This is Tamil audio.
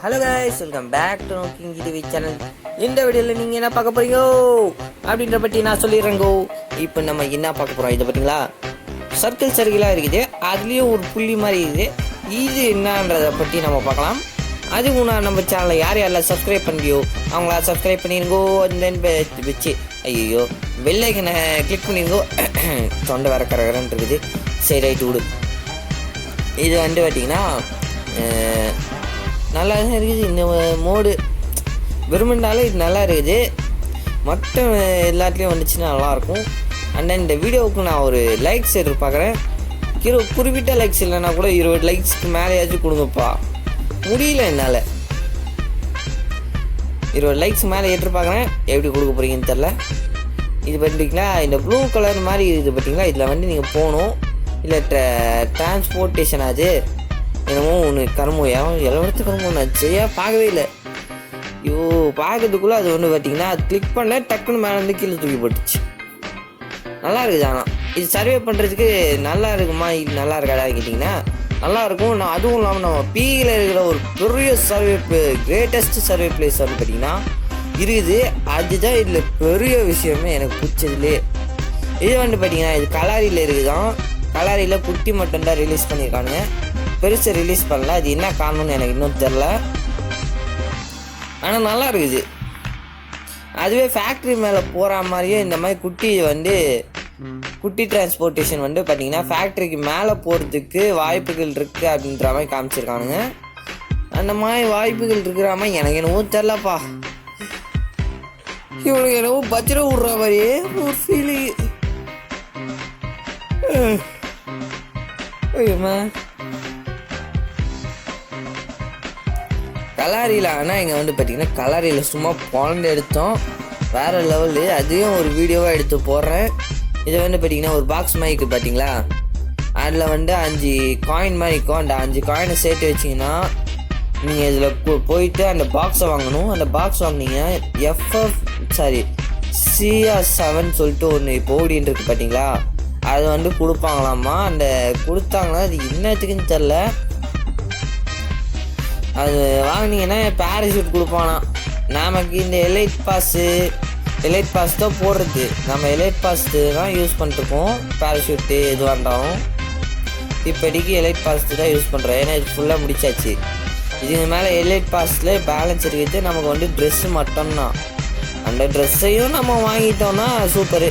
Hello guys, welcome back to நோக்கிங் டிவி சேனல். இந்த வீடியோவில் நீங்கள் என்ன பார்க்க போறீங்க அப்படின்ற பற்றி நான் சொல்லிடுறேங்கோ. இப்போ நம்ம என்ன பார்க்க போகிறோம் இதை பார்த்தீங்களா? சர்க்கிளாக இருக்குது, அதுலேயும் ஒரு புள்ளி மாதிரி இருக்குது. இது என்னன்றதை பற்றி நம்ம பார்க்கலாம். அதுக்கு நான் நம்ம சேனலை யாரெல்லாம் சப்ஸ்கிரைப் பண்ணியோ அவங்களா சப்ஸ்கிரைப் பண்ணிருங்கோ. அந்த வச்சு ஐயோ வெள்ளைக்கனை கிளிக் பண்ணிருங்கோ. தொண்டை வர கரகரன்னு இருக்குது. சரி, ரைட்டு விடு. இது பார்த்தீங்கன்னா நல்லா தான் இருக்குது. இந்த மோடு விரும்பினாலும் இது நல்லா இருக்குது. மற்ற எல்லாத்துலேயும் வந்துச்சுன்னா நல்லாயிருக்கும். அண்ட் இந்த வீடியோவுக்கு நான் ஒரு லைக்ஸ் எதிர்பார்க்குறேன். குறிப்பிட்ட லைக்ஸ் இல்லைன்னா கூட 20 லைக்ஸ்க்கு மேலேயாச்சும் கொடுங்கப்பா. முடியல என்னால். 20 லைக்ஸ் மேலே எதிர்பார்க்குறேன். எப்படி கொடுக்க போகிறீங்கன்னு தெரில. இது பார்த்தீங்களா, இந்த ப்ளூ கலர் மாதிரி இது பார்த்தீங்களா, இதில் நீங்கள் போகணும். இல்லை டிரான்ஸ்போர்ட்டேஷன் அது என்னமோ ஒன்று கரும்பு எவ்வளோ கரும்பு சரியா பார்க்கவே இல்லை. ஐயோ, பார்க்கறதுக்குள்ளே அது ஒன்று பார்த்தீங்கன்னா அது கிளிக் பண்ண டக்குன்னு மேலே வந்து கீழே தூக்கி போட்டுச்சு. நல்லா இருக்குது. ஆனால் இது சர்வே பண்ணுறதுக்கு நல்லா இருக்குமா, இது நல்லா இருக்காடா கேட்டிங்கன்னா நல்லாயிருக்கும். நான் அதுவும் இல்லாமல் நம்ம பியில் இருக்கிற ஒரு பெரிய கிரேட்டஸ்ட் சர்வே பிளேஸ் வந்து பார்த்திங்கன்னா இருக்குது. அதுதான் இதில் பெரிய விஷயமே எனக்கு பிடிச்சதுலே. இது பார்த்திங்கன்னா இது கலாரியில் இருக்குதான். கலாரியில் குட்டி மட்டும்தான் ரிலீஸ் பண்ணியிருக்கானுங்க, பெருசை ரிலீஸ் பண்ணல. அது என்ன காரணம்னு எனக்கு இன்னும் தெரில. ஆனால் நல்லா இருக்குது. அதுவே ஃபேக்ட்ரி மேலே போகிற மாதிரியே இந்த மாதிரி குட்டி டிரான்ஸ்போர்ட்டேஷன் பார்த்தீங்கன்னா ஃபேக்ட்ரிக்கு மேலே போகிறதுக்கு வாய்ப்புகள் இருக்குது அப்படின்ற மாதிரி காமிச்சிருக்கானுங்க. அந்த மாதிரி வாய்ப்புகள் இருக்கிற மாதிரி எனக்கு என்னவோ தெரிலப்பா. இவனுக்கு என்னவோ பச்சரை விட்ற மாதிரியே ஒரு ஃபீலிங். கலாரியில் ஆனால் இங்கே பார்த்தீங்கன்னா கலாரியில் சும்மா குழந்தை எடுத்தோம், வேறு லெவலு. அதையும் ஒரு வீடியோவாக எடுத்து போடுறேன். இது பார்த்தீங்கன்னா ஒரு பாக்ஸ் மாதிரி பார்த்தீங்களா, அதில் 5 காயின் மாதிரி இருக்கும். அந்த 5 காயினை சேர்த்து வச்சிங்கன்னா நீங்கள் இதில் போயிட்டு அந்த பாக்ஸை வாங்கணும். அந்த பாக்ஸ் வாங்கினீங்கன்னா CR7 சொல்லிட்டு ஒன்று இப்போ ஓடின்னு இருக்குது பார்த்தீங்களா, அது கொடுப்பாங்களாமா. அந்த கொடுத்தாங்கன்னா அது என்னத்துக்குன்னு தெரில. அது வாங்கினீங்கன்னா பேராஷூட் கொடுப்பானா. நமக்கு இந்த எலைட் பாஸ் தான் போடுறது. நம்ம எலைட் பாஸ் தான் யூஸ் பண்ணிட்டுருக்கோம். பேராஷூட்டு எதுவாக இருந்தாலும் இப்போதைக்கு எலைட் பாஸ் தான் யூஸ் பண்ணுறோம். ஏன்னா இது ஃபுல்லாக முடிச்சாச்சு. இதுக்கு மேலே எலைட் பாஸில் பேலன்ஸ் இருக்குது. நமக்கு ட்ரெஸ்ஸு மட்டும்தான். அந்த ட்ரெஸ்ஸையும் நம்ம வாங்கிட்டோம்னா சூப்பரு.